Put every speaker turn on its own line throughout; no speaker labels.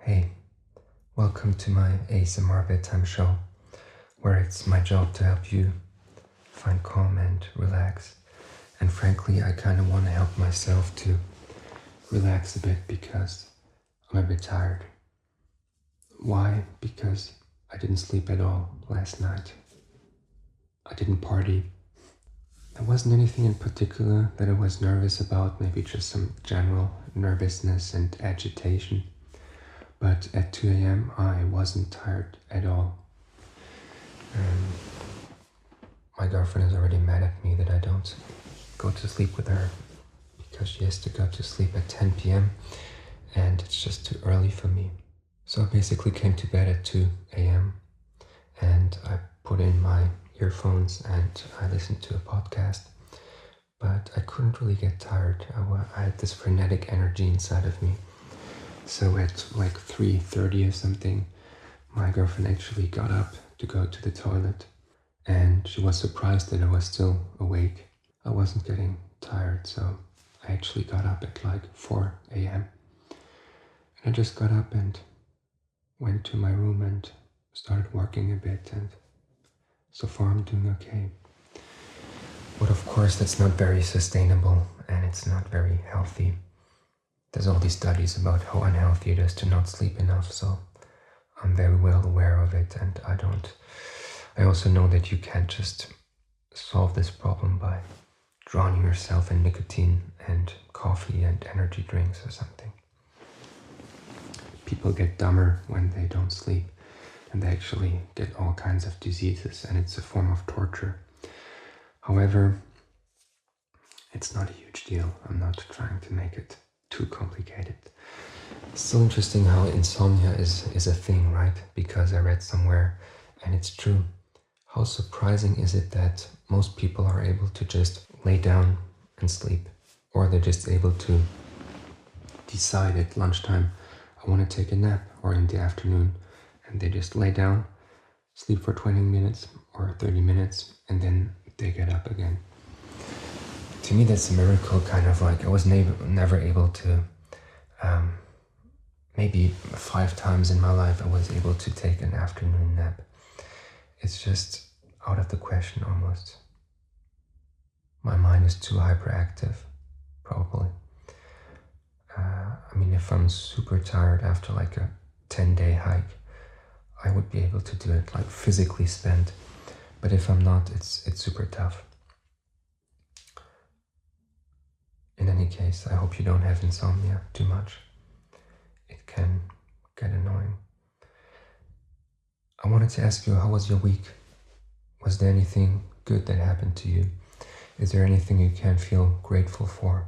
Hey, welcome to my ASMR bedtime show, where it's my job to help you find calm and relax. And frankly, I kind of want to help myself to relax a bit because I'm a bit tired. Why? Because I didn't sleep at all last night. I didn't party. There wasn't anything in particular that I was nervous about, maybe just some general nervousness and agitation. But at 2 a.m. I wasn't tired at all. My girlfriend is already mad at me that I don't go to sleep with her because she has to go to sleep at 10 p.m. and it's just too early for me. So I basically came to bed at 2 a.m. and I put in my earphones and I listened to a podcast, but I couldn't really get tired. I had this frenetic energy inside of me. So at like 3:30 or something, my girlfriend actually got up to go to the toilet and she was surprised that I was still awake. I wasn't getting tired, so I actually got up at like 4 a.m. And I just got up and went to my room and started working a bit, and so far I'm doing okay. But of course that's not very sustainable and it's not very healthy. There's all these studies about how unhealthy it is to not sleep enough, so I'm very well aware of it, and I also know that you can't just solve this problem by drowning yourself in nicotine and coffee and energy drinks or something. People get dumber when they don't sleep, and they actually get all kinds of diseases, and it's a form of torture. However, it's not a huge deal. I'm not trying to make it too complicated. It's still interesting how insomnia is a thing, right? Because I read somewhere, and it's true. How surprising is it that most people are able to just lay down and sleep, or they're just able to decide at lunchtime, I want to take a nap, or in the afternoon, and they just lay down, sleep for 20 minutes or 30 minutes, and then they get up again. To me, that's a miracle, kind of like I was never able to, maybe 5 times in my life I was able to take an afternoon nap. It's just out of the question almost. My mind is too hyperactive, probably. I mean, if I'm super tired after like a 10-day hike, I would be able to do it, like physically spent. But if I'm not, it's super tough. In any case, I hope you don't have insomnia too much. It can get annoying. I wanted to ask you, how was your week? Was there anything good that happened to you? Is there anything you can feel grateful for?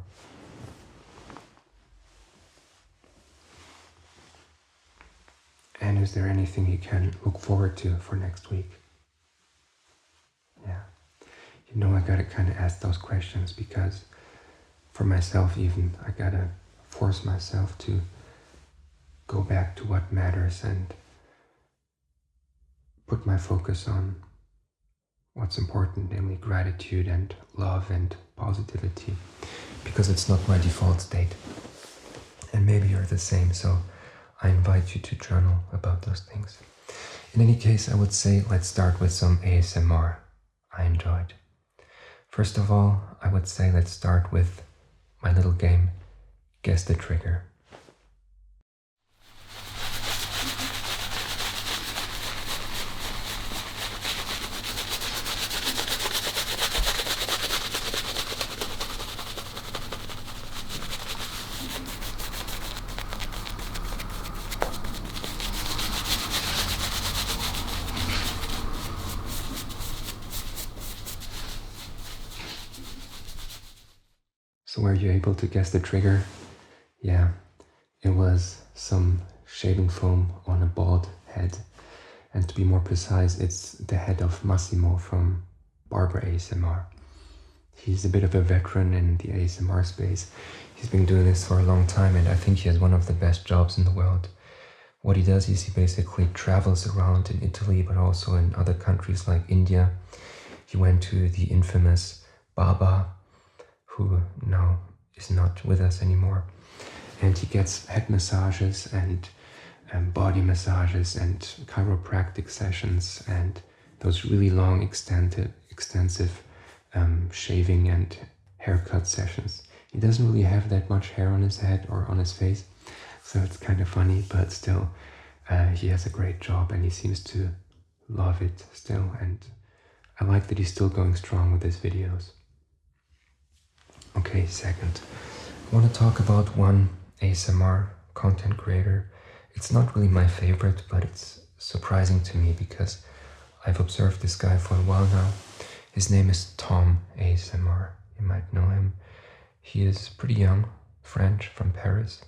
And is there anything you can look forward to for next week? Yeah. You know, I gotta kind of ask those questions because for myself even, I gotta force myself to go back to what matters and put my focus on what's important, namely gratitude and love and positivity, because it's not my default state. And maybe you're the same, so I invite you to journal about those things. In any case, I would say let's start with some ASMR I enjoyed. First of all, I would say let's start with my little game, Guess the Trigger. So were you able to guess the trigger? Yeah, it was some shaving foam on a bald head. And to be more precise, it's the head of Massimo from Barber ASMR. He's a bit of a veteran in the ASMR space. He's been doing this for a long time, and I think he has one of the best jobs in the world. What he does is he basically travels around in Italy, but also in other countries like India. He went to the infamous Baba, who now is not with us anymore, and he gets head massages and body massages and chiropractic sessions and those really long extensive shaving and haircut sessions. He doesn't really have that much hair on his head or on his face, so it's kind of funny, but still he has a great job and he seems to love it still, and I like that he's still going strong with his videos. Okay, second, I want to talk about one ASMR content creator. It's not really my favorite, but it's surprising to me because I've observed this guy for a while now. His name is Tom ASMR. You might know him. He is pretty young, French, from Paris.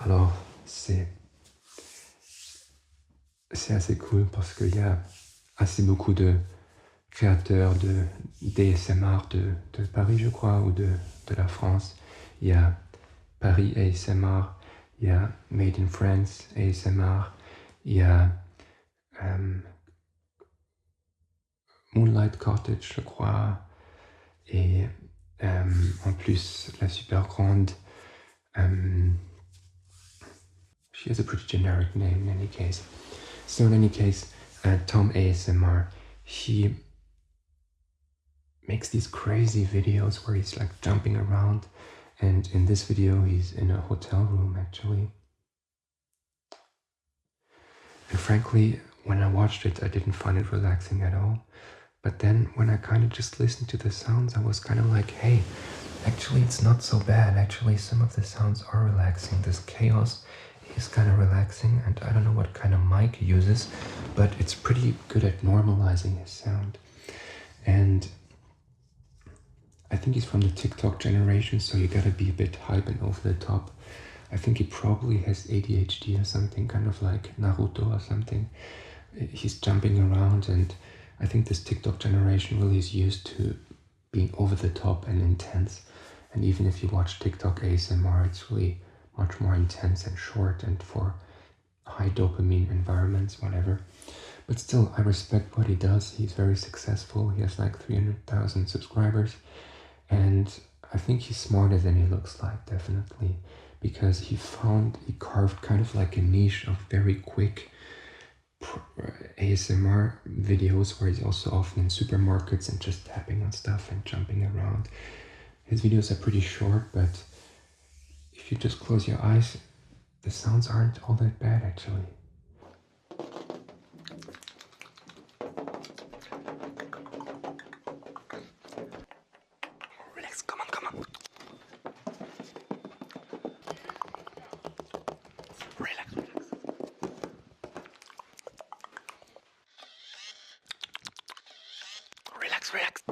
Alors, c'est assez cool parce qu'il y a assez beaucoup de créateurs d'ASMR de Paris, je crois, ou de la France. Il y a Paris ASMR, il y a Made in France ASMR, il y a Moonlight Cottage, je crois, et en plus la super grande. She has a pretty generic name in any case. So in any case, Tom ASMR, he makes these crazy videos where he's like jumping around, and in this video he's in a hotel room actually. And frankly, when I watched it, I didn't find it relaxing at all. But then when I kind of just listened to the sounds, I was kind of like, hey, actually it's not so bad. Actually, some of the sounds are relaxing. This chaos is kind of relaxing, and I don't know what kind of mic he uses, but it's pretty good at normalizing his sound. And I think he's from the TikTok generation, so you gotta be a bit hype and over the top. I think he probably has ADHD or something, kind of like Naruto or something. He's jumping around, and I think this TikTok generation really is used to being over the top and intense. And even if you watch TikTok ASMR, it's really much more intense and short and for high dopamine environments, whatever. But still, I respect what he does. He's very successful. He has like 300,000 subscribers. And I think he's smarter than he looks like, definitely. Because he carved kind of like a niche of very quick ASMR videos where he's also often in supermarkets and just tapping on stuff and jumping around. His videos are pretty short, but if you just close your eyes, the sounds aren't all that bad actually. Relax, come on. Relax. Relax.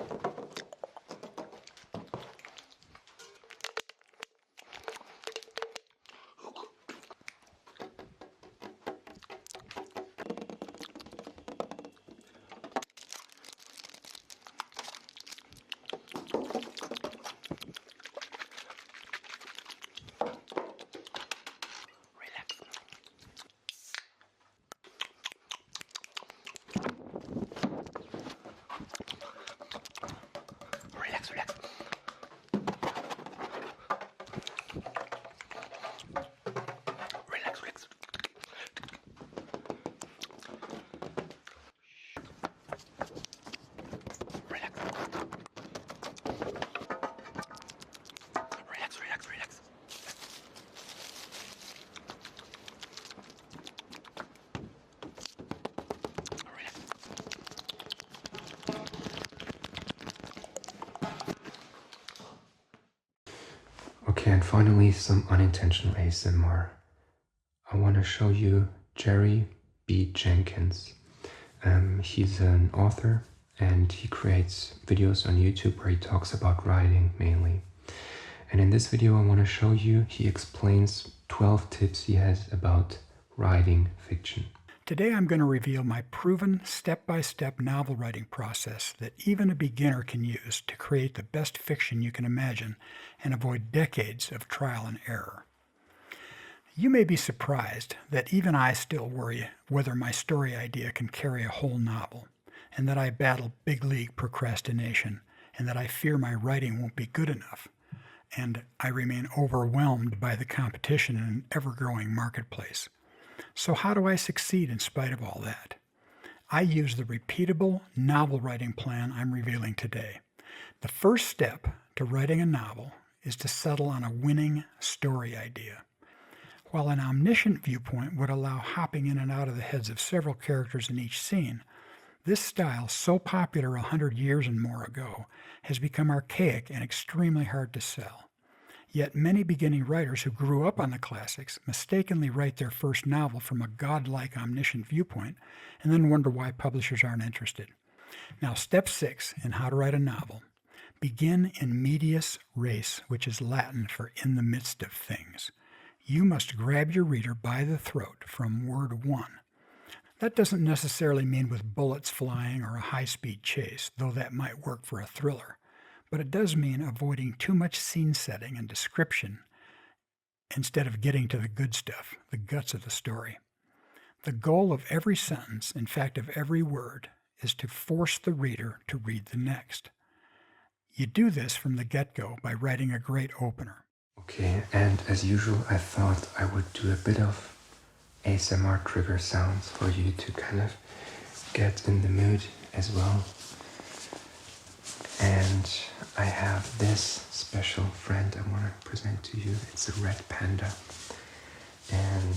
Okay, and finally some unintentional ASMR. I want to show you Jerry B. Jenkins. He's an author and he creates videos on YouTube where he talks about writing mainly. And in this video I want to show you, he explains 12 tips he has about writing fiction.
Today I'm going to reveal my proven step-by-step novel writing process that even a beginner can use to create the best fiction you can imagine and avoid decades of trial and error. You may be surprised that even I still worry whether my story idea can carry a whole novel, and that I battle big league procrastination, and that I fear my writing won't be good enough, and I remain overwhelmed by the competition in an ever-growing marketplace. So, how do I succeed in spite of all that? I use the repeatable novel writing plan I'm revealing today. The first step to writing a novel is to settle on a winning story idea. While an omniscient viewpoint would allow hopping in and out of the heads of several characters in each scene, this style, so popular 100 years and more ago, has become archaic and extremely hard to sell. Yet many beginning writers who grew up on the classics mistakenly write their first novel from a godlike omniscient viewpoint and then wonder why publishers aren't interested. Now, step 6 in how to write a novel. Begin in medias res, which is Latin for in the midst of things. You must grab your reader by the throat from word 1. That doesn't necessarily mean with bullets flying or a high-speed chase, though that might work for a thriller. But it does mean avoiding too much scene setting and description instead of getting to the good stuff, the guts of the story. The goal of every sentence, in fact of every word, is to force the reader to read the next. You do this from the get-go by writing a great opener.
Okay, and as usual, I thought I would do a bit of ASMR trigger sounds for you to kind of get in the mood as well. And I have this special friend I want to present to you. It's a red panda. And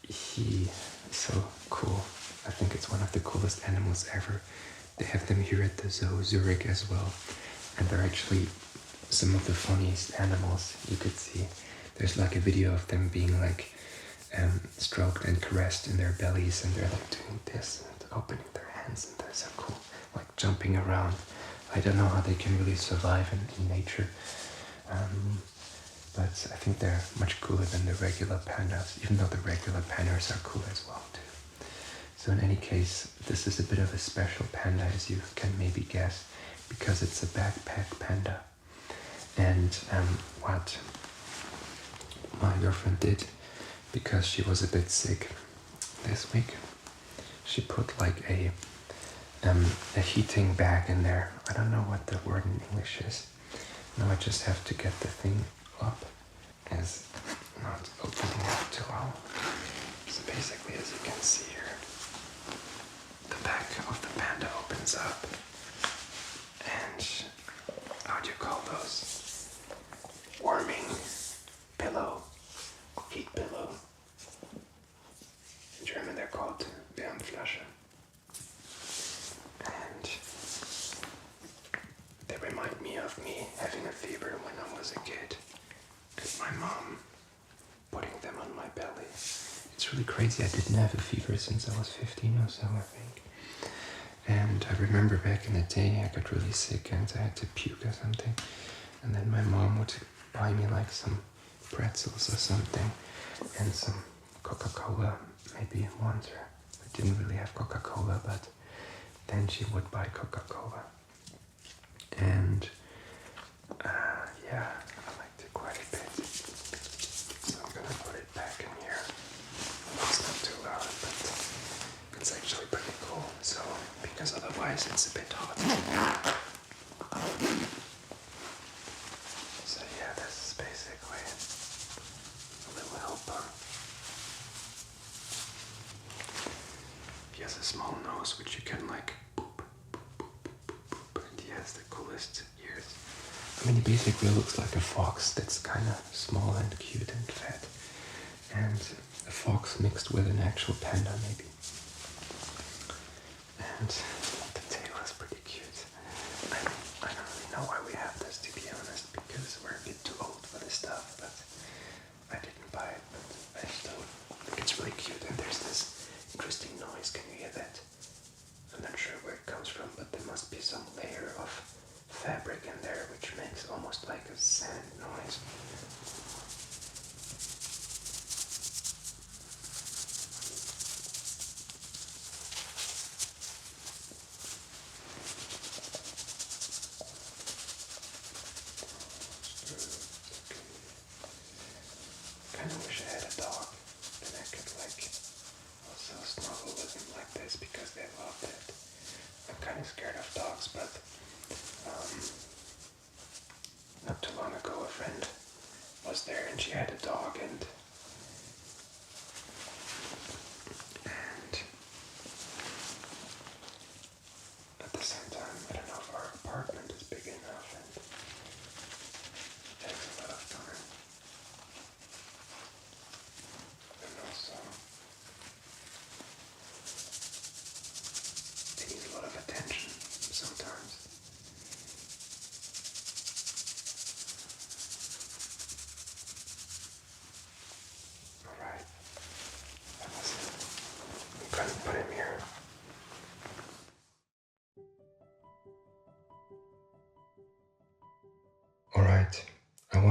he is so cool. I think it's one of the coolest animals ever. They have them here at the Zoo Zurich as well. And they're actually some of the funniest animals you could see. There's like a video of them being like stroked and caressed in their bellies, and they're like doing this and opening their hands, and they're so cool, like jumping around. I don't know how they can really survive in nature, but I think they're much cooler than the regular pandas, even though the regular pandas are cool as well too. So in any case, this is a bit of a special panda, as you can maybe guess, because it's a backpack panda. And what my girlfriend did, because she was a bit sick this week, she put like a heating bag in there. I don't know what the word in English is. Now I just have to get the thing up, as not opening up too well. So basically, as you can see here, the back of the panda opens up, and how do you call those? Warming pillow, heat pillow. In German they're called Wärmflasche. And they remind me of me having a fever when I was a kid, because my mom putting them on my belly. It's really crazy. I didn't have a fever since I was 15 or so, I think. And I remember back in the day I got really sick and I had to puke or something. And then my mom would buy me like some pretzels or something and some Coca-Cola, maybe once. Or I didn't really have Coca-Cola, but then she would buy Coca-Cola. And yeah, I liked it quite a bit. So I'm gonna put it back in here. It's not too loud, but it's actually pretty cool. So, because otherwise it's a bit hot. So yeah, this is basically a little helper. He has a small nose which you can like boop, boop, boop, boop, boop, boop, and he has the coolest ears. I mean, he basically looks like a fox that's kind of small and cute and fat. And a fox mixed with an actual panda, maybe. And the tail is pretty cute. I don't really know why we have this, to be honest, because we're a bit too old for this stuff, but I didn't buy it, but I still think it's really cute. And there's this interesting noise. Can you hear that? I'm not sure where it comes from, but there must be some layer of fabric in there which makes almost like a sand noise.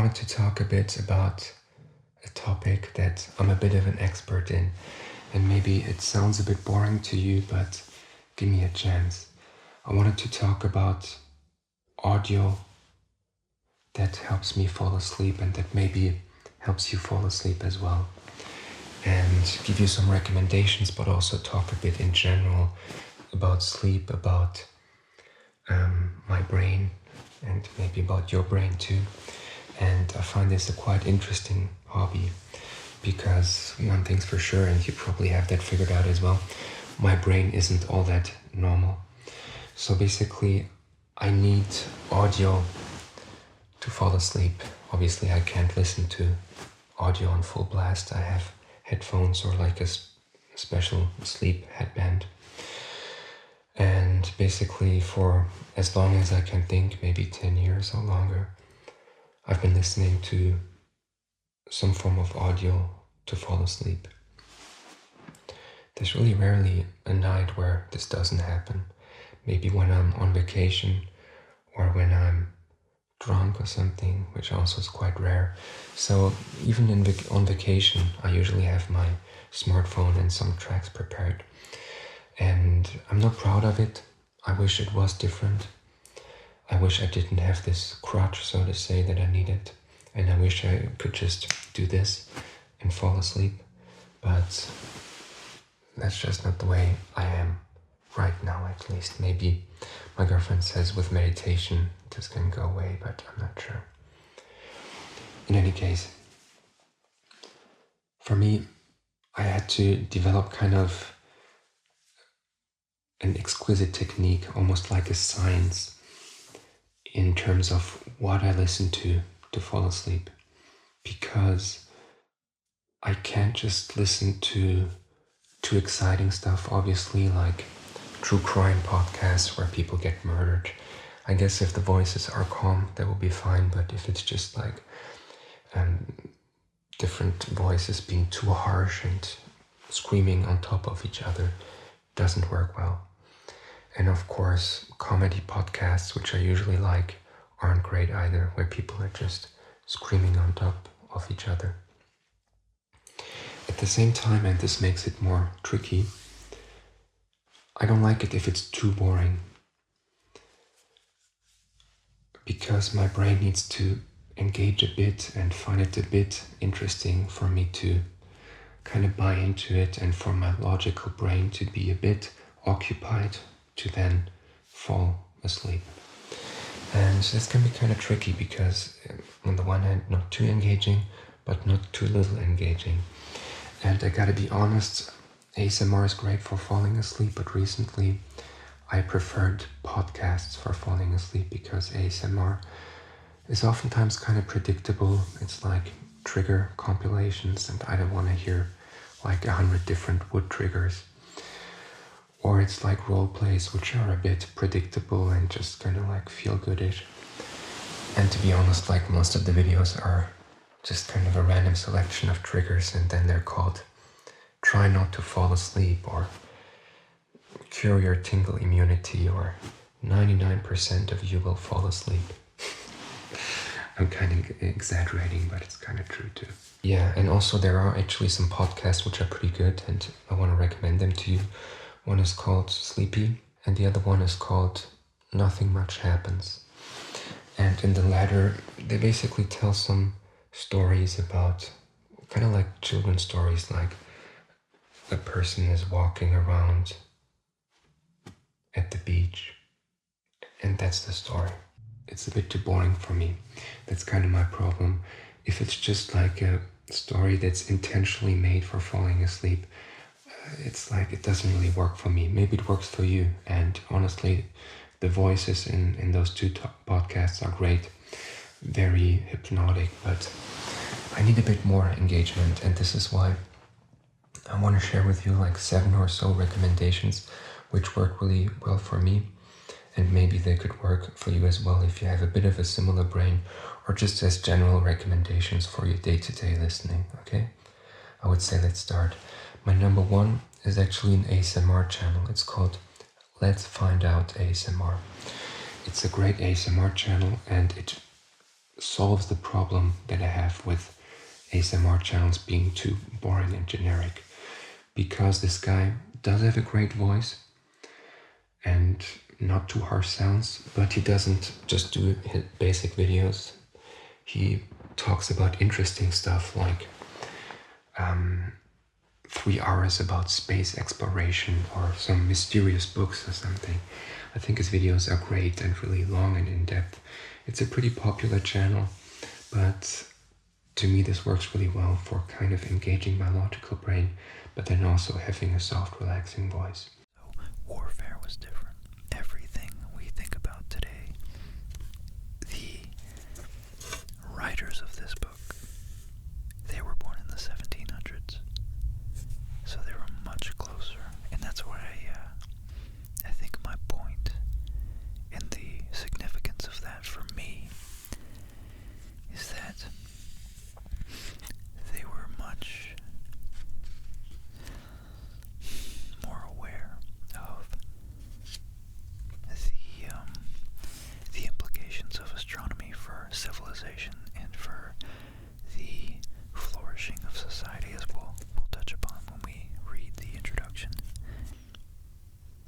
wanted to talk a bit about a topic that I'm a bit of an expert in, and maybe it sounds a bit boring to you, but give me a chance. I wanted to talk about audio that helps me fall asleep and that maybe helps you fall asleep as well. And give you some recommendations, but also talk a bit in general about sleep, about my brain, and maybe about your brain too. And I find this a quite interesting hobby because one thing's for sure, and you probably have that figured out as well, my brain isn't all that normal. So basically, I need audio to fall asleep. Obviously, I can't listen to audio on full blast. I have headphones or like a special sleep headband. And basically, for as long as I can think, maybe 10 years or longer, I've been listening to some form of audio to fall asleep. There's really rarely a night where this doesn't happen. Maybe when I'm on vacation or when I'm drunk or something, which also is quite rare. So even on vacation, I usually have my smartphone and some tracks prepared. And I'm not proud of it. I wish it was different. I wish I didn't have this crutch, so to say, that I needed. And I wish I could just do this and fall asleep. But that's just not the way I am right now, at least. Maybe my girlfriend says with meditation this can go away, but I'm not sure. In any case, for me, I had to develop kind of an exquisite technique, almost like a science, in terms of what I listen to fall asleep. Because I can't just listen to too exciting stuff, obviously, like true crime podcasts where people get murdered. I guess if the voices are calm, that will be fine, but if it's just like different voices being too harsh and screaming on top of each other, doesn't work well. And of course, comedy podcasts, which I usually like, aren't great either, where people are just screaming on top of each other. At the same time, and this makes it more tricky, I don't like it if it's too boring, because my brain needs to engage a bit and find it a bit interesting for me to kind of buy into it, and for my logical brain to be a bit occupied to then fall asleep. And this can be kind of tricky because on the one hand, not too engaging, but not too little engaging. And I gotta be honest, ASMR is great for falling asleep, but recently I preferred podcasts for falling asleep because ASMR is oftentimes kind of predictable. It's like trigger compilations, and I don't want to hear like 100 different wood triggers. Or it's like role plays, which are a bit predictable and just kind of like feel goodish. And to be honest, like most of the videos are just kind of a random selection of triggers, and then they're called "Try Not to Fall Asleep" or "Cure Your Tingle Immunity" or 99% of you will fall asleep. I'm kind of exaggerating, but it's kind of true too. Yeah, and also there are actually some podcasts which are pretty good, and I want to recommend them to you. One is called Sleepy, and the other one is called Nothing Much Happens. And in the latter, they basically tell some stories about, kind of like children's stories, like a person is walking around at the beach, and that's the story. It's a bit too boring for me. That's kind of my problem. If it's just like a story that's intentionally made for falling asleep, it's like it doesn't really work for me. Maybe it works for you. And honestly, the voices in those two podcasts are great, very hypnotic, but I need a bit more engagement. And this is why I want to share with you like 7 or so recommendations which work really well for me. And maybe they could work for you as well if you have a bit of a similar brain, or just as general recommendations for your day-to-day listening, okay? I would say let's start. My number 1 is actually an ASMR channel. It's called Let's Find Out ASMR. It's a great ASMR channel, and it solves the problem that I have with ASMR channels being too boring and generic. Because this guy does have a great voice and not too harsh sounds, but he doesn't just do his basic videos. He talks about interesting stuff like 3 hours about space exploration or some mysterious books or something. I think his videos are great and really long and in-depth. It's a pretty popular channel, but to me this works really well for kind of engaging my logical brain, but then also having a soft, relaxing voice.
So warfare was different. Everything we think about today, the writers of this book, they were born in the 1700s, so they were much closer, and that's why I think my point and the significance of that for me is that they were much more aware of the implications of astronomy for civilization and for the flourishing of society, as we'll touch upon when we read the introduction.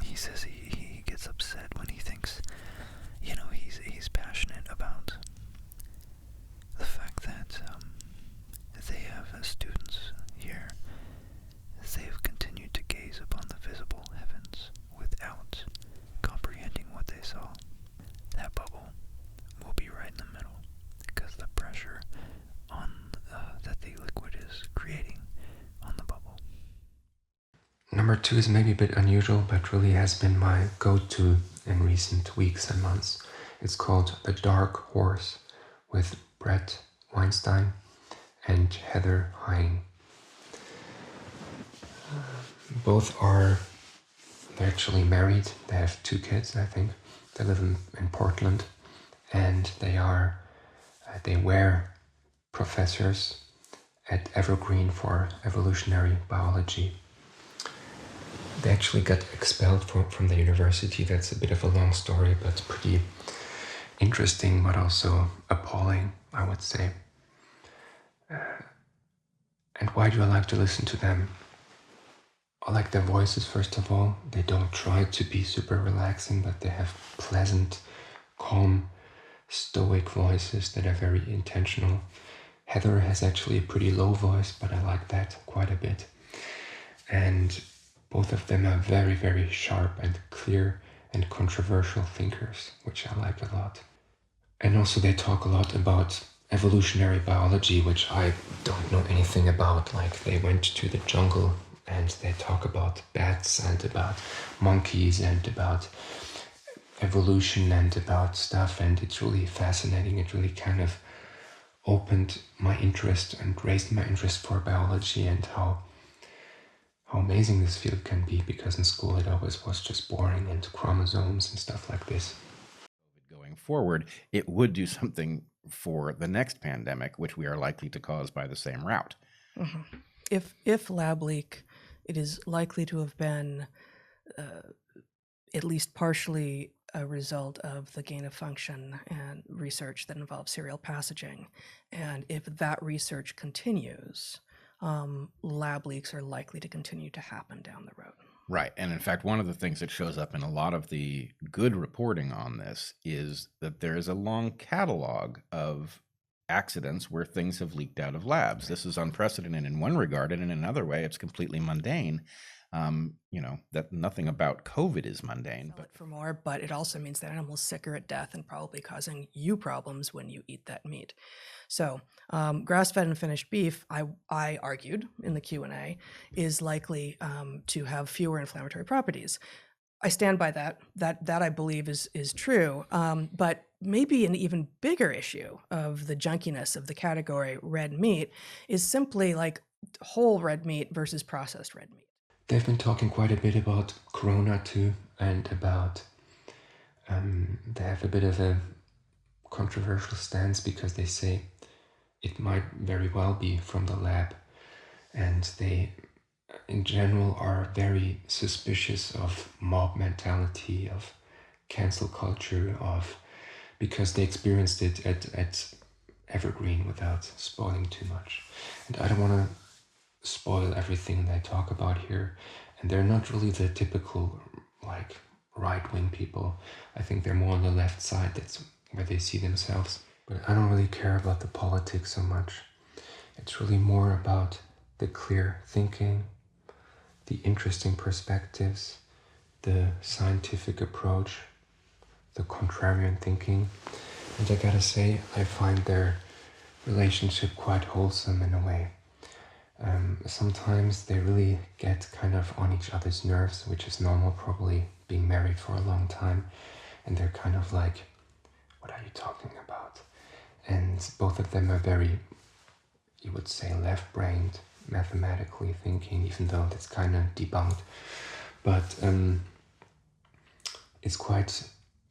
He says he gets upset when he thinks, he's passionate about the fact that they have students here, they have continued to gaze upon the visible heavens without comprehending what they saw. That bubble will be right in the middle because the pressure on that the liquid is creating on the bubble.
Number 2 is maybe a bit unusual, but really has been my go-to in recent weeks and months. It's called The Dark Horse with Brett Weinstein and Heather Hine. They're actually married. They have 2 kids, I think. They live in Portland, and they wear professors at Evergreen for evolutionary biology. They actually got expelled from the university. That's a bit of a long story, but pretty interesting, but also appalling, I would say. And why do I like to listen to them? I like their voices, first of all. They don't try to be super relaxing, but they have pleasant, calm, stoic voices that are very intentional. Heather has actually a pretty low voice, but I like that quite a bit. And both of them are very, very sharp and clear and controversial thinkers, which I like a lot. And also they talk a lot about evolutionary biology, which I don't know anything about. Like, they went to the jungle and they talk about bats and about monkeys and about evolution and about stuff, and it's really fascinating. It really kind of opened my interest and raised my interest for biology and how amazing this field can be, because in school it always was just boring and chromosomes and stuff like this.
Going forward, it would do something for the next pandemic, which we are likely to cause by the same route.
Mm-hmm. If lab leak, it is likely to have been at least partially a result of the gain of function and research that involves serial passaging. And if that research continues, lab leaks are likely to continue to happen down the road.
Right. And in fact, one of the things that shows up in a lot of the good reporting on this is that there is a long catalog of accidents where things have leaked out of labs. This is unprecedented in one regard, and in another way, it's completely mundane. That nothing about COVID is mundane.
But for more, but it also means that animals sicker at death and probably causing you problems when you eat that meat. So grass-fed and finished beef, I argued in the Q&A, is likely to have fewer inflammatory properties. I stand by that. That I believe is true. But maybe an even bigger issue of the junkiness of the category red meat is simply like whole red meat versus processed red meat.
They've been talking quite a bit about Corona too, and about they have a bit of a controversial stance because they say it might very well be from the lab, and they in general are very suspicious of mob mentality, of cancel culture, because they experienced it at evergreen without spoiling too much. And I don't want to spoil everything they talk about here. And they're not really the typical, like, right-wing people. I think they're more on the left side. That's where they see themselves. But I don't really care about the politics so much. It's really more about the clear thinking, the interesting perspectives, the scientific approach, the contrarian thinking. And I gotta say, I find their relationship quite wholesome in a way. Sometimes they really get kind of on each other's nerves, which is normal, probably being married for a long time. And they're kind of like, what are you talking about? And both of them are very, you would say, left-brained, mathematically thinking, even though that's kind of debunked. But it's quite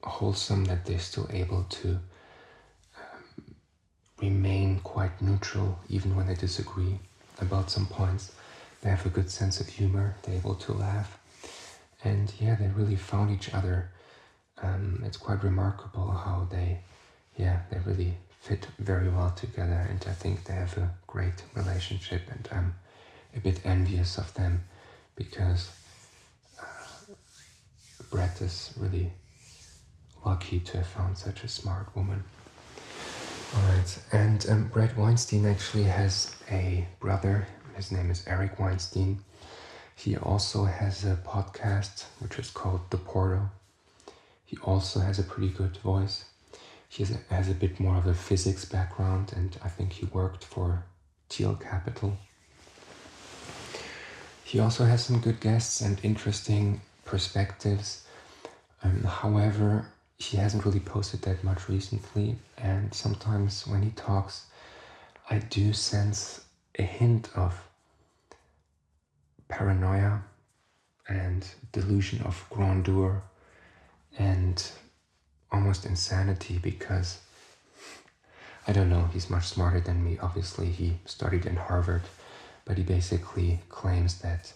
wholesome that they're still able to remain quite neutral even when they disagree about some points. They have a good sense of humor, they're able to laugh, and yeah, they really found each other. It's quite remarkable how they really fit very well together, and I think they have a great relationship, and I'm a bit envious of them because Brett is really lucky to have found such a smart woman. Alright, and Brett Weinstein actually has a brother. His name is Eric Weinstein. He also has a podcast which is called The Portal. He also has a pretty good voice. He has a bit more of a physics background, and I think he worked for Thiel Capital. He also has some good guests and interesting perspectives. However, he hasn't really posted that much recently, and sometimes when he talks, I do sense a hint of paranoia and delusion of grandeur and almost insanity, because I don't know, he's much smarter than me. Obviously, he studied in Harvard, but he basically claims that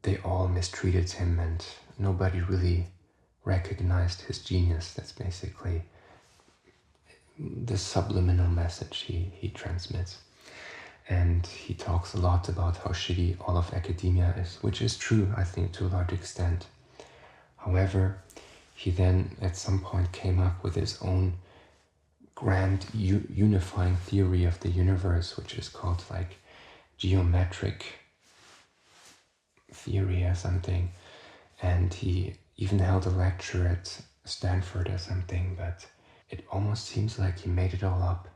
they all mistreated him and nobody really recognized his genius. That's basically the subliminal message he transmits. And he talks a lot about how shitty all of academia is, which is true, I think, to a large extent. However, he then at some point came up with his own grand unifying theory of the universe, which is called like geometric theory or something. And he even held a lecture at Stanford or something, but it almost seems like he made it all up.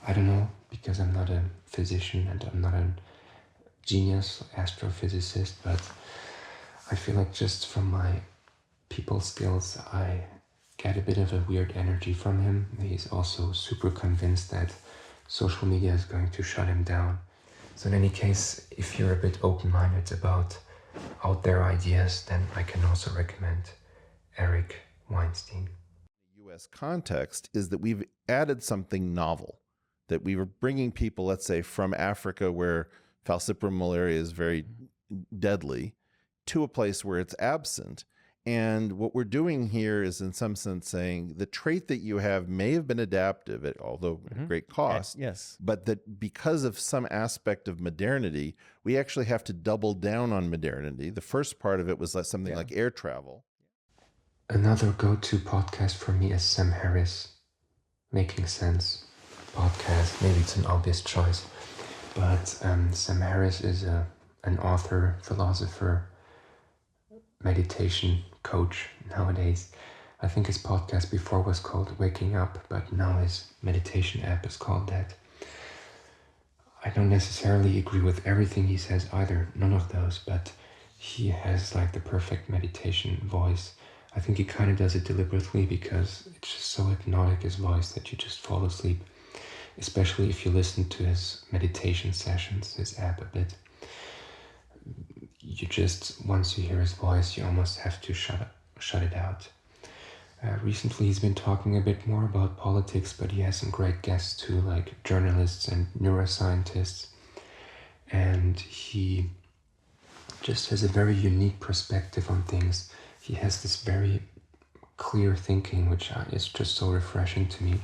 I don't know, because I'm not a physician and I'm not a genius astrophysicist, but I feel like just from my people skills, I get a bit of a weird energy from him. He's also super convinced that social media is going to shut him down. So in any case, if you're a bit open-minded about out there ideas, then I can also recommend Eric Weinstein.
U.S. context is that we've added something novel, that we were bringing people, let's say, from Africa where falciparum malaria is very deadly, to a place where it's absent. And what we're doing here is, in some sense, saying the trait that you have may have been adaptive, although at great cost.
Yes.
But that because of some aspect of modernity, we actually have to double down on modernity. The first part of it was something like air travel.
Another go-to podcast for me is Sam Harris, Making Sense podcast. Maybe it's an obvious choice, but Sam Harris is an author, philosopher, meditation coach nowadays. I think his podcast before was called Waking Up, but now his meditation app is called that. I don't necessarily agree with everything he says either, none of those, but he has like the perfect meditation voice. I think he kind of does it deliberately because it's just so hypnotic, his voice, that you just fall asleep, especially if you listen to his meditation sessions, his app a bit. You just, once you hear his voice, you almost have to shut it out. Recently he's been talking a bit more about politics, but he has some great guests too, like journalists and neuroscientists. And he just has a very unique perspective on things. He has this very clear thinking, which is just so refreshing to me.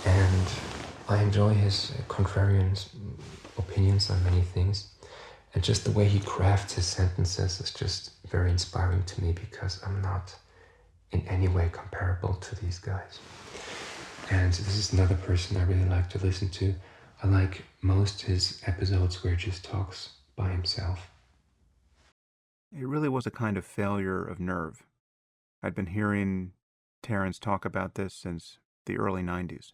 And I enjoy his contrarian opinions on many things. And just the way he crafts his sentences is just very inspiring to me, because I'm not in any way comparable to these guys. And this is another person I really like to listen to. I like most his episodes where he just talks by himself.
It really was a kind of failure of nerve. I'd been hearing Terence talk about this since the early 90s.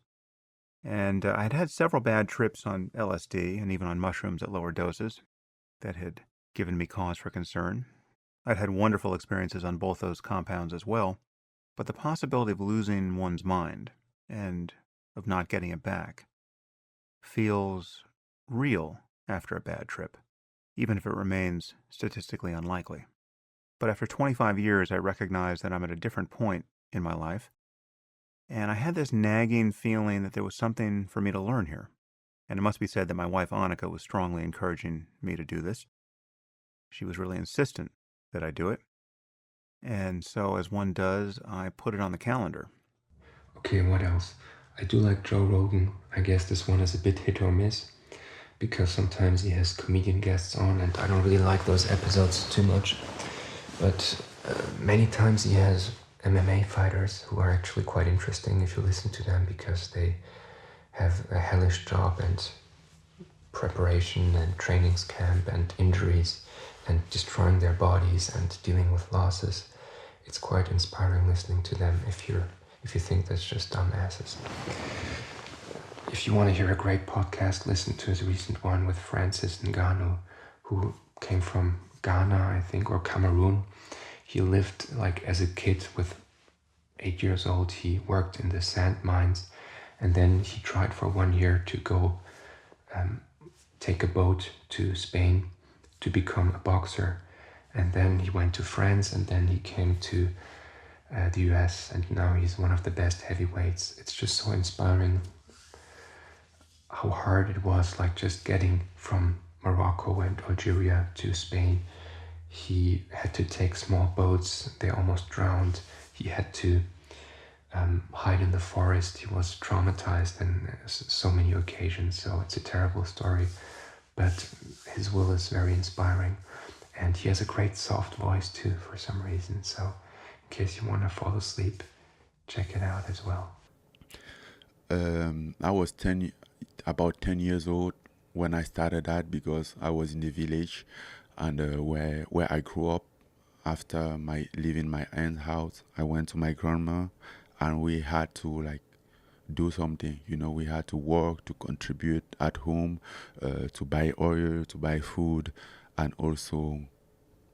And I'd had several bad trips on LSD and even on mushrooms at lower doses that had given me cause for concern. I'd had wonderful experiences on both those compounds as well, but the possibility of losing one's mind and of not getting it back feels real after a bad trip, even if it remains statistically unlikely. But after 25 years, I recognize that I'm at a different point in my life, and I had this nagging feeling that there was something for me to learn here. And it must be said that my wife Annika was strongly encouraging me to do this. She was really insistent that I do it. And so, as one does, I put it on the calendar.
Okay, what else? I do like Joe Rogan. I guess this one is a bit hit or miss, because sometimes he has comedian guests on, and I don't really like those episodes too much. But many times he has MMA fighters who are actually quite interesting if you listen to them, because they have a hellish job and preparation and trainings camp and injuries and destroying their bodies and dealing with losses. It's quite inspiring listening to them if you think that's just dumbasses. If you want to hear a great podcast, listen to his recent one with Francis Ngannou, who came from Ghana, I think, or Cameroon. He lived as a kid with 8 years old. He worked in the sand mines, and then he tried for 1 year to go take a boat to Spain to become a boxer. And then he went to France, and then he came to the US, and now he's one of the best heavyweights. It's just so inspiring how hard it was, just getting from Morocco and Algeria to Spain. He had to take small boats. They almost drowned. He had to hide in the forest. He was traumatized on so many occasions. So it's a terrible story, but his will is very inspiring. And he has a great soft voice too, for some reason. So in case you want to fall asleep, check it out as well.
I was about 10 years old when I started that, because I was in the village, and where I grew up. After leaving my aunt's house, I went to my grandma, and we had to do something. We had to work to contribute at home, to buy oil, to buy food, and also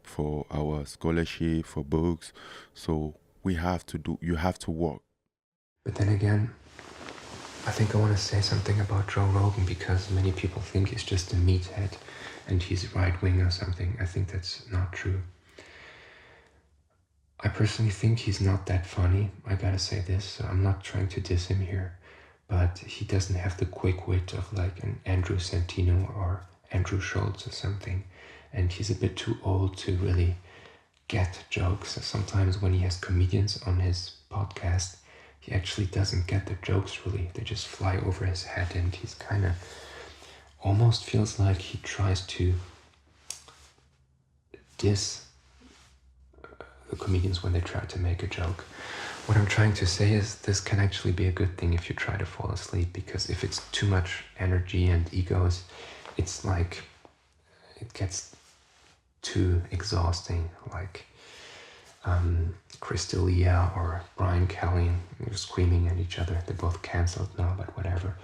for our scholarship, for books. So you have to work.
But then again, I think I want to say something about Joe Rogan, because many people think he's just a meathead and he's right-wing or something. I think that's not true. I personally think he's not that funny. I gotta say this, so I'm not trying to diss him here, but he doesn't have the quick wit of an Andrew Santino or Andrew Schultz or something, and he's a bit too old to really get jokes. Sometimes when he has comedians on his podcast, he actually doesn't get the jokes really. They just fly over his head, and he's kind of almost feels like he tries to diss the comedians when they try to make a joke. What I'm trying to say is this can actually be a good thing if you try to fall asleep, because if it's too much energy and egos, it's it gets too exhausting, Chris D'Elia or Brian Kelly screaming at each other. They're both cancelled now, but whatever.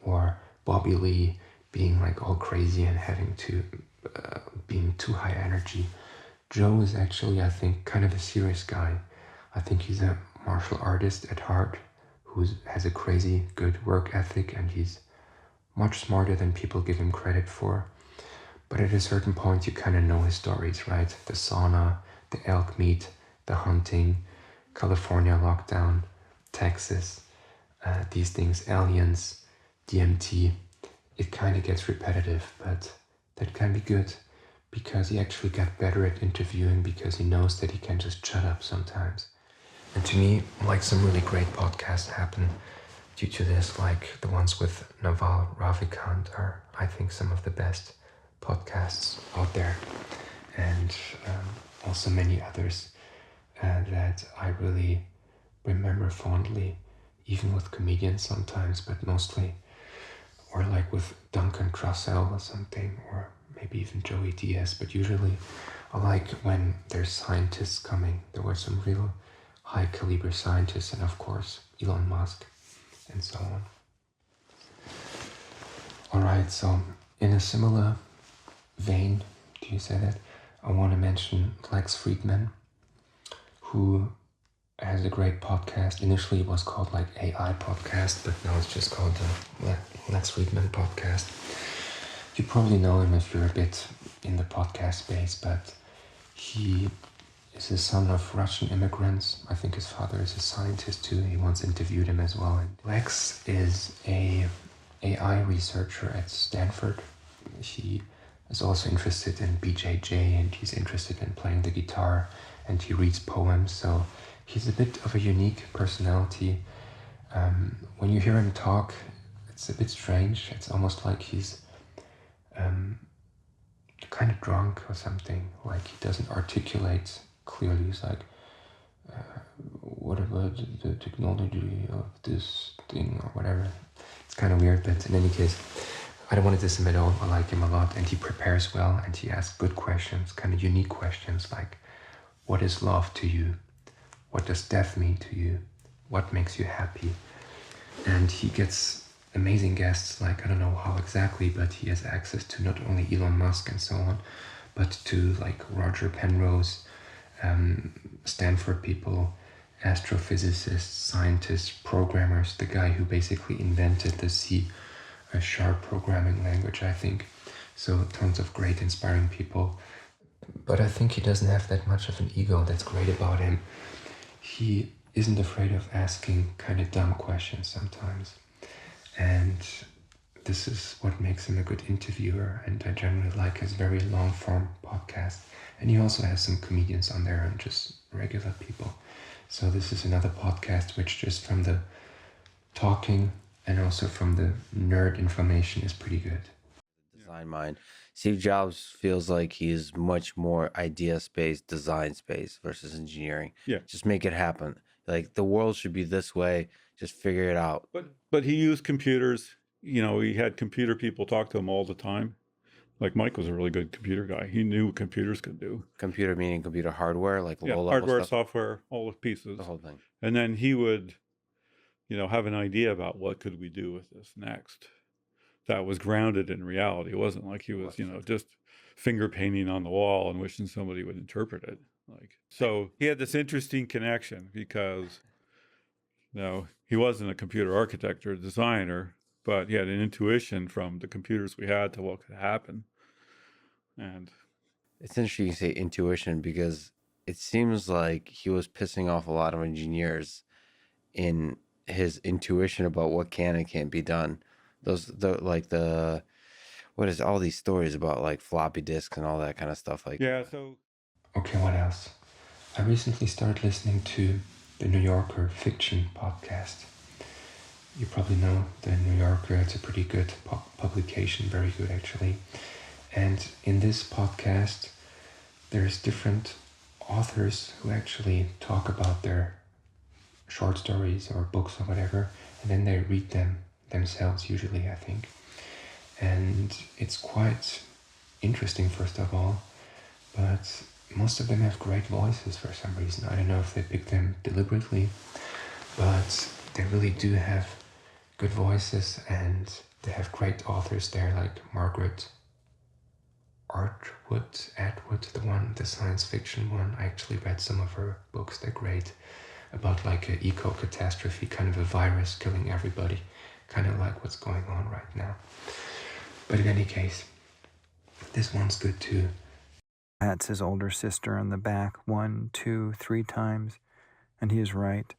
Or Bobby Lee being all crazy and having to being too high energy. Joe is actually, I think, kind of a serious guy. I think he's a martial artist at heart who has a crazy good work ethic, and he's much smarter than people give him credit for. But at a certain point, you kind of know his stories, right? The sauna, the elk meat, the hunting, California lockdown, Texas, these things, aliens, DMT. It kind of gets repetitive, but that can be good, because he actually got better at interviewing, because he knows that he can just shut up sometimes. And to me, some really great podcasts happen due to this, like the ones with Naval Ravikant are, I think, some of the best podcasts out there, and also many others that I really remember fondly, even with comedians sometimes, but mostly, or like with Duncan Trussell or something, or maybe even Joey Diaz, but usually I like when there's scientists coming. There were some real high caliber scientists, and of course Elon Musk and so on. Alright, so in a similar vein, do you say that? I want to mention Lex Friedman, who has a great podcast. Initially it was called like AI Podcast, but now it's just called the Lex Friedman Podcast. You probably know him if you're a bit in the podcast space, but he is the son of Russian immigrants. I think his father is a scientist too. He once interviewed him as well. And Lex is a AI researcher at Stanford. He is also interested in BJJ, and he's interested in playing the guitar, and he reads poems. So he's a bit of a unique personality. When you hear him talk, it's a bit strange. It's almost like he's kind of drunk or something. Like he doesn't articulate clearly. He's like, what about the technology of this thing or whatever. It's kind of weird, but in any case, I don't want to diss him at all. I like him a lot, and he prepares well, and he asks good questions, kind of unique questions like, what is love to you? What does death mean to you? What makes you happy? And he gets amazing guests, like, I don't know how exactly, but he has access to not only Elon Musk and so on, but to like Roger Penrose, Stanford people, astrophysicists, scientists, programmers, the guy who basically invented the C# programming language, I think. So tons of great, inspiring people. But I think he doesn't have that much of an ego. That's great about him. He isn't afraid of asking kind of dumb questions sometimes. And this is what makes him a good interviewer. And I generally like his very long form podcast. And he also has some comedians on there and just regular people. So this is another podcast which just from the talking and also from the nerd information is pretty good.
Design mind. Steve Jobs feels like he's much more idea space, design space versus engineering.
Yeah.
Just make it happen. Like the world should be this way. Just figure it out.
But he used computers. You know, he had computer people talk to him all the time. Like Mike was a really good computer guy. He knew what computers could do.
Computer meaning computer hardware, like low-level
hardware,
stuff?
software, all the pieces.
The whole thing.
And then he would, you know, have an idea about what could we do with this next. That was grounded in reality. It wasn't like he was, you know, just finger painting on the wall and wishing somebody would interpret it. Like, so he had this interesting connection because, you know, he wasn't a computer architect or a designer, but he had an intuition from the computers we had to what could happen. And
it's interesting you say intuition because it seems like he was pissing off a lot of engineers in his intuition about what can and can't be done. What is all these stories about like floppy disks and all that kind of stuff? Like,
yeah, so.
Okay, what else? I recently started listening to the New Yorker fiction podcast. You probably know the New Yorker. It's a pretty good publication, very good actually. And in this podcast, there's different authors who actually talk about their short stories or books or whatever, and then they read them themselves usually, I think. And it's quite interesting, first of all, but most of them have great voices for some reason. I don't know if they picked them deliberately, but they really do have good voices, and they have great authors there like Margaret Atwood, the science fiction one. I actually read some of her books. They're great, about like an eco-catastrophe, kind of a virus killing everybody, kind of like what's going on right now. But in any case, this one's good too.
Pats his older sister on the back 1, 2, 3 times, and he is right.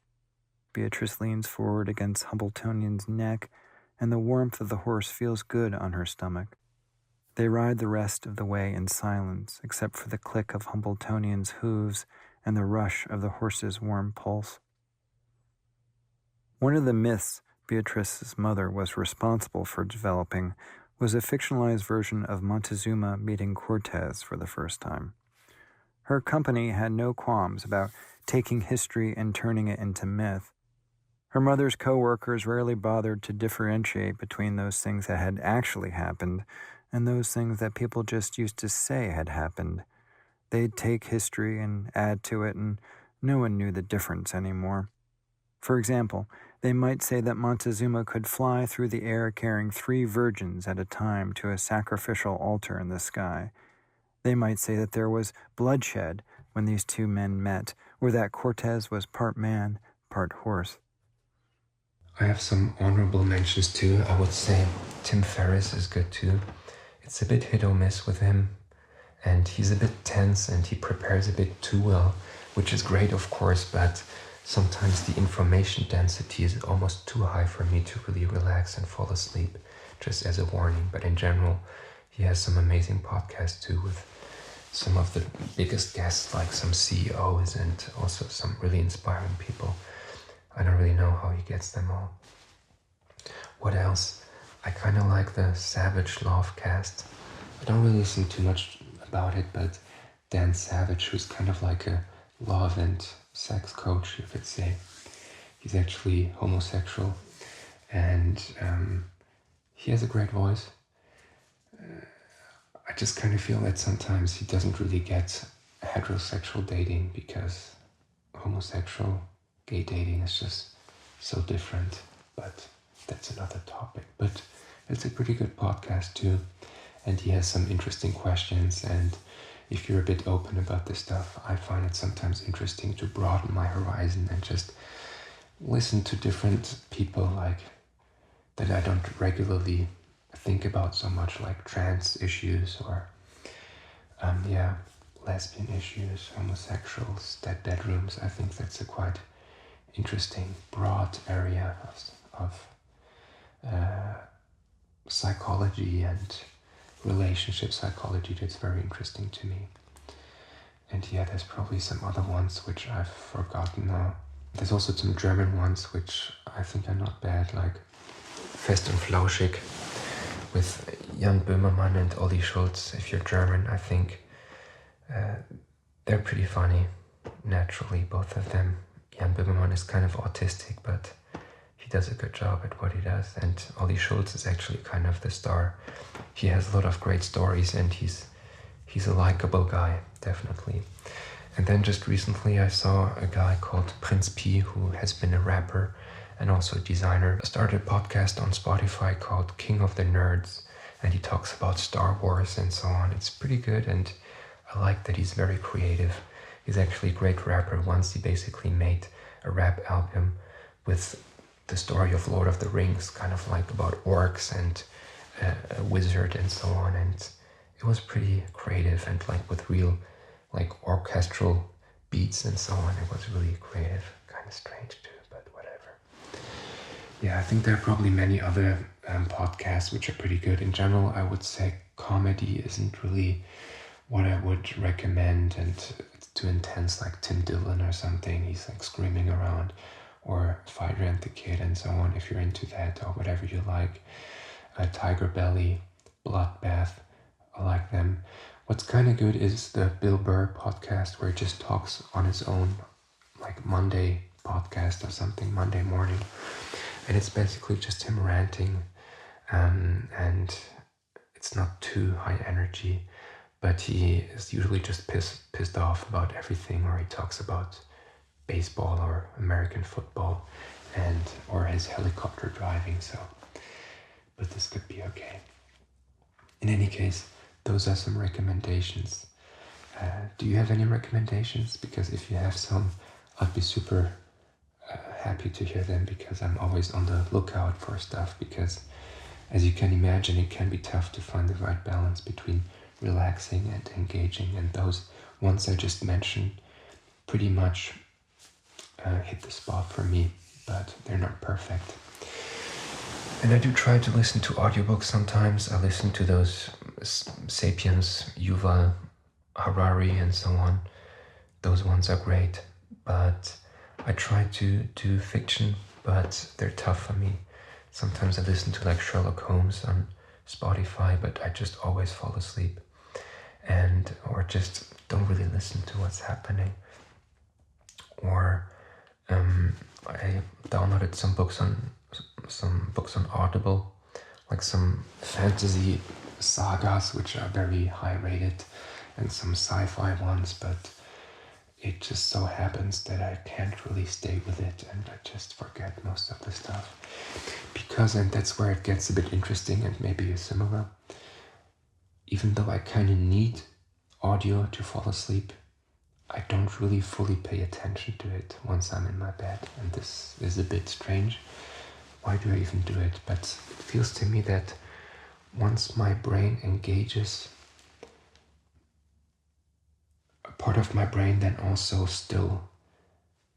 Beatrice leans forward against Humbletonian's neck, and the warmth of the horse feels good on her stomach. They ride the rest of the way in silence, except for the click of Humbletonian's hooves and the rush of the horse's warm pulse. One of the myths
Beatrice's mother was responsible for developing was a fictionalized version of Montezuma meeting Cortez for the first time. Her company had no qualms about taking history and turning it into myth. Her mother's co-workers rarely bothered to differentiate between those things that had actually happened and those things that people just used to say had happened. They'd take history and add to it, and no one knew the difference anymore. For example, they might say that Montezuma could fly through the air carrying 3 virgins at a time to a sacrificial altar in the sky. They might say that there was bloodshed when these 2 men met, or that Cortez was part man, part horse.
I have some honorable mentions too. I would say Tim Ferriss is good too. It's a bit hit or miss with him, and he's a bit tense and he prepares a bit too well, which is great of course, but sometimes the information density is almost too high for me to really relax and fall asleep, just as a warning. But in general, he has some amazing podcasts too, with some of the biggest guests, like some CEOs and also some really inspiring people. I don't really know how he gets them all. What else? I kind of like the Savage Lovecast. I don't really listen too much about it, but Dan Savage, who's kind of like a love and sex coach, you could say. He's actually homosexual, and he has a great voice. I just kind of feel that sometimes he doesn't really get heterosexual dating, because homosexual, gay dating is just so different, but that's another topic. But it's a pretty good podcast too, and he has some interesting questions, and if you're a bit open about this stuff, I find it sometimes interesting to broaden my horizon and just listen to different people like that I don't regularly think about so much, like trans issues or lesbian issues, homosexuals, dead bedrooms. I think that's a quite interesting, broad area of psychology and relationship psychology that's very interesting to me. And yeah, there's probably some other ones which I've forgotten now. There's also some German ones which I think are not bad, like Fest und Flauschig with Jan Böhmermann and Olli Schulz. If you're German, I think they're pretty funny, naturally, both of them. Jan Böhmermann is kind of autistic, but he does a good job at what he does. And Olli Schulz is actually kind of the star. He has a lot of great stories, and he's a likable guy, definitely. And then just recently I saw a guy called Prince P, who has been a rapper and also a designer, started a podcast on Spotify called King of the Nerds, and he talks about Star Wars and so on. It's pretty good, and I like that he's very creative. He's actually a great rapper. Once he basically made a rap album with the story of Lord of the Rings, kind of like about orcs and a wizard and so on, and it was pretty creative and like with real like orchestral beats and so on. It was really creative, kind of strange too, but whatever. Yeah, I think there are probably many other podcasts which are pretty good. In general, I would say comedy isn't really what I would recommend, and it's too intense, like Tim Dillon or something. He's like screaming around, or Fighter and the Kid and so on, if you're into that, or whatever you like. Tiger Belly, Bloodbath, I like them. What's kind of good is the Bill Burr podcast, where he just talks on his own, like Monday podcast or something, Monday morning. And it's basically just him ranting, and it's not too high energy, but he is usually just pissed off about everything, or he talks about baseball or American football or his helicopter driving, so, but this could be okay. In any case, those are some recommendations. Do you have any recommendations? Because if you have some, I'd be super happy to hear them, because I'm always on the lookout for stuff, because as you can imagine, it can be tough to find the right balance between relaxing and engaging, and those ones I just mentioned pretty much hit the spot for me, but they're not perfect. And I do try to listen to audiobooks sometimes. I listen to those Sapiens, Yuval Harari and so on. Those ones are great, but I try to do fiction, but they're tough for me. Sometimes I listen to like Sherlock Holmes on Spotify, but I just always fall asleep, or just don't really listen to what's happening. Or I downloaded some books on Audible, like some fantasy sagas which are very high rated, and some sci-fi ones, but it just so happens that I can't really stay with it, and I just forget most of the stuff. And that's where it gets a bit interesting and maybe similar. Even though I kind of need audio to fall asleep, I don't really fully pay attention to it once I'm in my bed, and this is a bit strange. Why do I even do it? But it feels to me that once my brain engages, a part of my brain then also still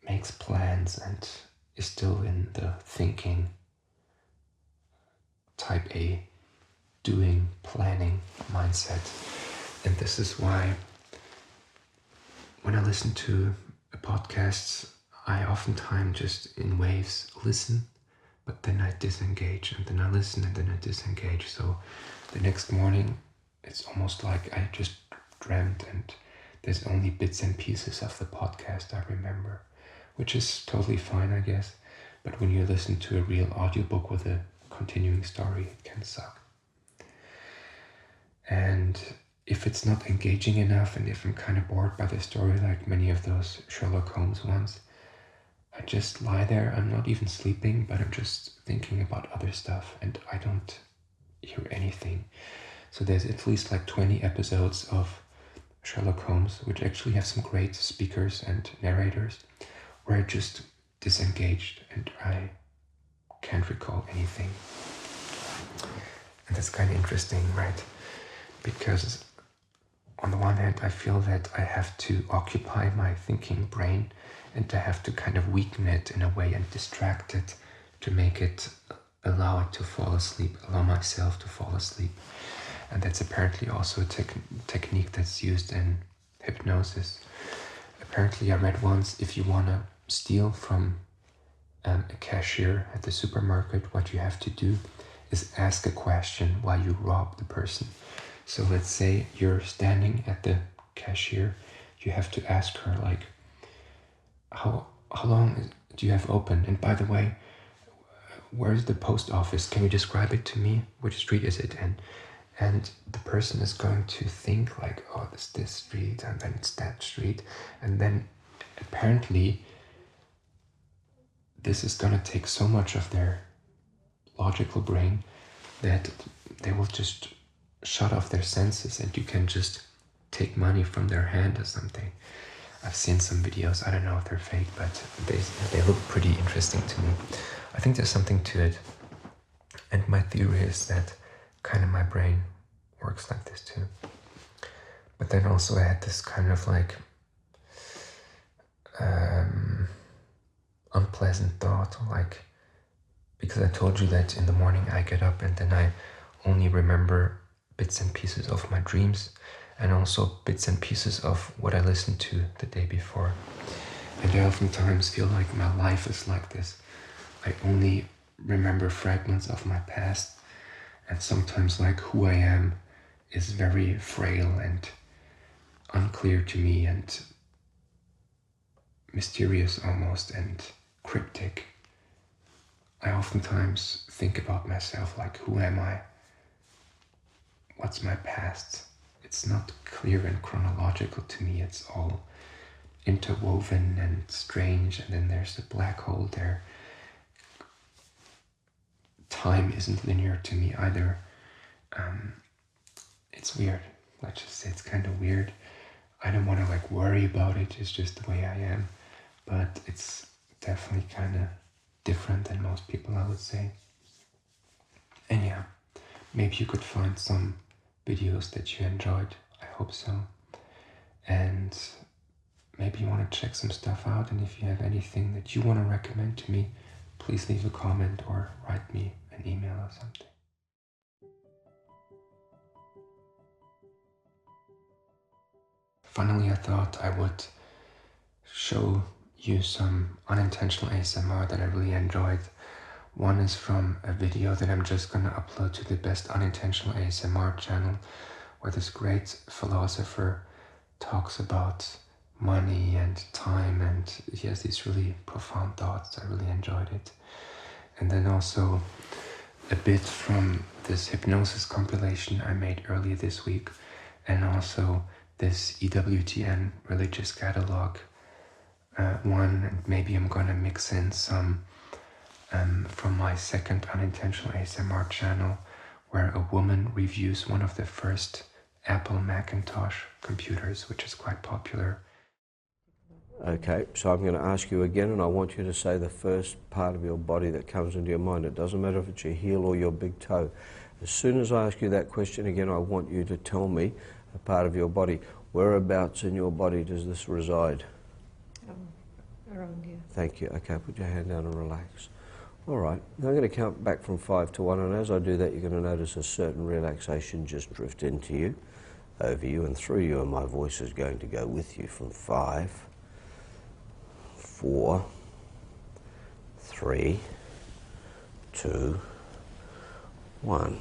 makes plans and is still in the thinking, type A, doing, planning mindset. And this is why when I listen to podcasts, I oftentimes just in waves listen, but then I disengage, and then I listen, and then I disengage. So the next morning, it's almost like I just dreamt, and there's only bits and pieces of the podcast I remember, which is totally fine, I guess. But when you listen to a real audiobook with a continuing story, it can suck. And if it's not engaging enough, and if I'm kind of bored by the story, like many of those Sherlock Holmes ones, I just lie there. I'm not even sleeping, but I'm just thinking about other stuff, and I don't hear anything. So there's at least like 20 episodes of Sherlock Holmes, which actually have some great speakers and narrators, where I just disengaged and I can't recall anything. And that's kind of interesting, right? Because on the one hand, I feel that I have to occupy my thinking brain, and I have to kind of weaken it in a way and distract it to make it allow it to fall asleep, allow myself to fall asleep. And that's apparently also a technique that's used in hypnosis. Apparently, I read once, if you want to steal from a cashier at the supermarket, what you have to do is ask a question while you rob the person. So let's say you're standing at the cashier, you have to ask her like, how long do you have open? And by the way, where's the post office? Can you describe it to me? Which street is it in? And the person is going to think like, oh, it's this street, and then it's that street. And then apparently this is going to take so much of their logical brain that they will just shut off their senses, and you can just take money from their hand or something. I've seen some videos, I don't know if they're fake, but they look pretty interesting to me. I think there's something to it. And my theory is that kind of my brain works like this too. But then also I had this kind of like unpleasant thought, like, because I told you that in the morning I get up and then I only remember bits and pieces of my dreams, and also bits and pieces of what I listened to the day before. And I oftentimes feel like my life is like this. I only remember fragments of my past, and sometimes like who I am is very frail and unclear to me, and mysterious almost, and cryptic. I oftentimes think about myself like, who am I? What's my past? It's not clear and chronological to me. It's all interwoven and strange, and then there's the black hole there. Time isn't linear to me either. It's weird. Let's just say it's kind of weird. I don't want to like worry about it. It's just the way I am. But it's definitely kind of different than most people, I would say. And yeah, maybe you could find some videos that you enjoyed. I hope so. And maybe you want to check some stuff out. And if you have anything that you want to recommend to me, please leave a comment or write me an email or something. Finally, I thought I would show you some unintentional ASMR that I really enjoyed One is from a video that I'm just going to upload to the Best Unintentional ASMR channel, where this great philosopher talks about money and time, and he has these really profound thoughts. I really enjoyed it. And then also a bit from this hypnosis compilation I made earlier this week, and also this EWTN religious catalog one, and maybe I'm gonna mix in some from my second Unintentional ASMR channel, where a woman reviews one of the first Apple Macintosh computers, which is quite popular.
Okay, so I'm going to ask you again, and I want you to say the first part of your body that comes into your mind. It doesn't matter if it's your heel or your big toe. As soon as I ask you that question again, I want you to tell me a part of your body. Whereabouts in your body does this reside?
Around here.
Thank you. Okay, put your hand down and relax. All right, now I'm going to count back from 5 to 1, and as I do that, you're going to notice a certain relaxation just drift into you, over you, and through you, and my voice is going to go with you from 5, 4, 3, 2, 1.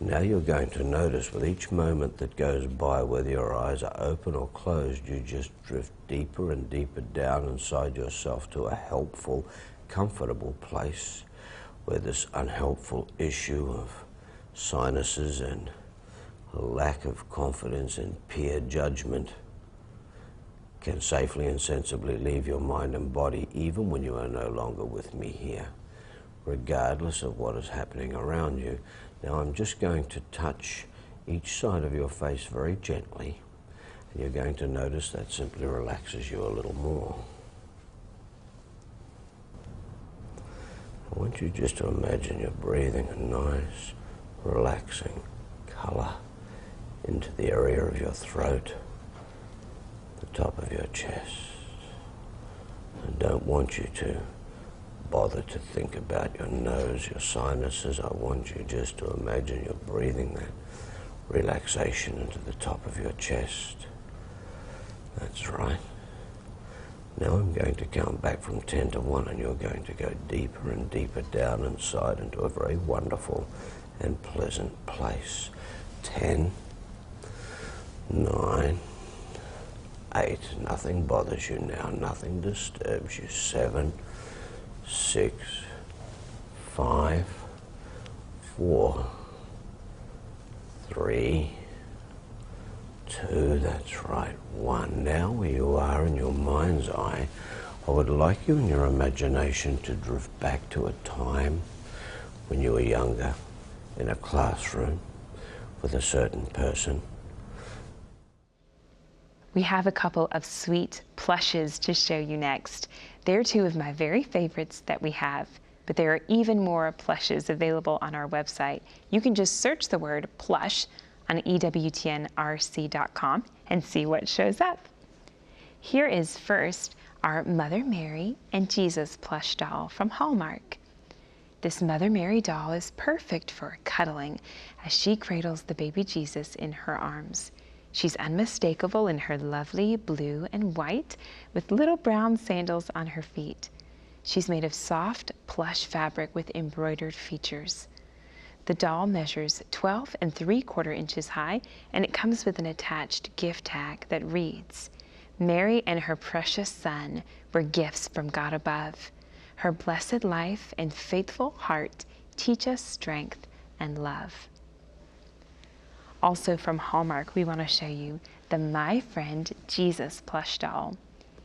Now you're going to notice with each moment that goes by, whether your eyes are open or closed, you just drift deeper and deeper down inside yourself to a helpful, comfortable place where this unhelpful issue of sinuses and a lack of confidence in peer judgment can safely and sensibly leave your mind and body even when you are no longer with me here, regardless of what is happening around you. Now I'm just going to touch each side of your face very gently, and you're going to notice that simply relaxes you a little more. I want you just to imagine you're breathing a nice, relaxing colour into the area of your throat, the top of your chest. I don't want you to bother to think about your nose, your sinuses. I want you just to imagine you're breathing that relaxation into the top of your chest. That's right. Now I'm going to count back from 10 to 1, and you're going to go deeper and deeper down inside into a very wonderful and pleasant place. 10, 9, 8, nothing bothers you now, nothing disturbs you. 7, 6, 5, 4, 3, 2, that's right, 1. Now where you are in your mind's eye, I would like you in your imagination to drift back to a time when you were younger, in a classroom with a certain person.
We have a couple of sweet plushes to show you next. They're two of my very favorites that we have, but there are even more plushes available on our website. You can just search the word plush on EWTNRC.com and see what shows up. Here is first our Mother Mary and Jesus plush doll from Hallmark. This Mother Mary doll is perfect for cuddling as she cradles the baby Jesus in her arms. She's unmistakable in her lovely blue and white with little brown sandals on her feet. She's made of soft plush fabric with embroidered features. The doll measures 12 3/4 inches high, and it comes with an attached gift tag that reads, "Mary and her precious son were gifts from God above. Her blessed life and faithful heart teach us strength and love." Also from Hallmark, we want to show you the My Friend Jesus plush doll.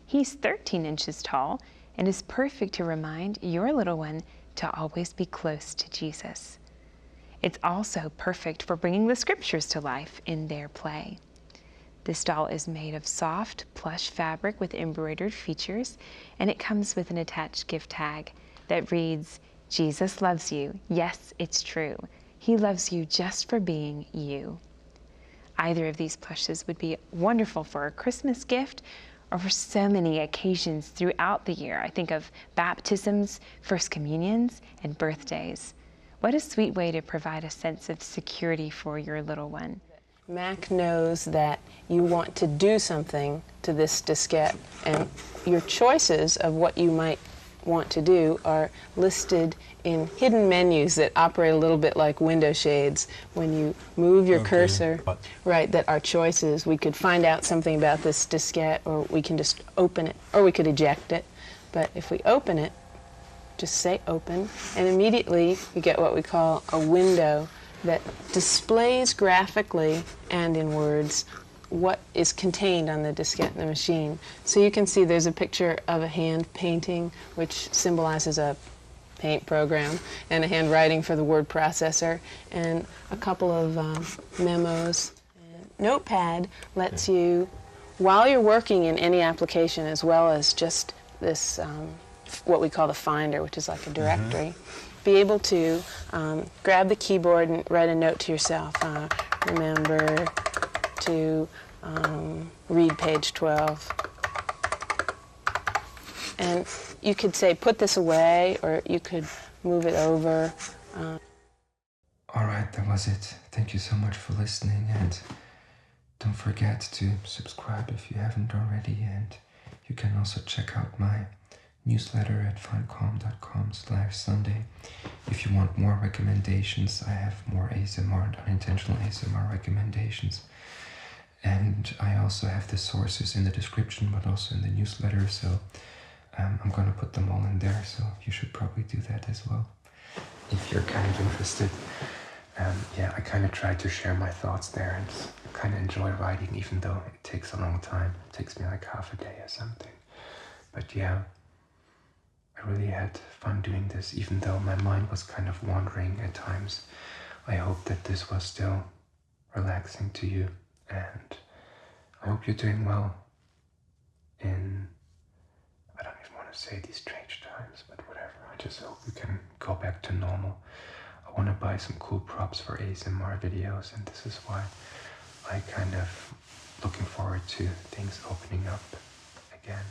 He's 13 inches tall and is perfect to remind your little one to always be close to Jesus. It's also perfect for bringing the scriptures to life in their play. This doll is made of soft plush fabric with embroidered features, and it comes with an attached gift tag that reads, "Jesus loves you. Yes, it's true. He loves you just for being you." Either of these plushes would be wonderful for a Christmas gift or for so many occasions throughout the year. I think of baptisms, first communions, and birthdays. What a sweet way to provide a sense of security for your little one.
Mac knows that you want to do something to this diskette, and your choices of what you might want to do are listed in hidden menus that operate a little bit like window shades. When you move your cursor, right, that are choices. We could find out something about this diskette, or we can just open it, or we could eject it. But if we open it, just say open, and immediately you get what we call a window that displays graphically and in words what is contained on the diskette in the machine. So you can see there's a picture of a hand painting, which symbolizes a paint program, and a handwriting for the word processor, and a couple of memos. Notepad lets you, while you're working in any application, as well as just this, what we call the Finder, which is like a directory, be able to grab the keyboard and write a note to yourself. Remember to read page 12. And you could say, put this away, or you could move it over.
All right, that was it. Thank you so much for listening, and don't forget to subscribe if you haven't already, and you can also check out my newsletter at findcalm.com/Sunday. If you want more recommendations, I have more ASMR and unintentional ASMR recommendations. And I also have the sources in the description, but also in the newsletter, so I'm going to put them all in there, so you should probably do that as well, if you're kind of interested. Yeah, I kind of try to share my thoughts there, and kind of enjoy writing, even though it takes a long time. It takes me like half a day or something. But yeah, I really had fun doing this, even though my mind was kind of wandering at times. I hope that this was still relaxing to you, and I hope you're doing well in, I don't even want to say these strange times, but whatever. I just hope you can go back to normal. I want to buy some cool props for ASMR videos, and this is why I kind of looking forward to things opening up again.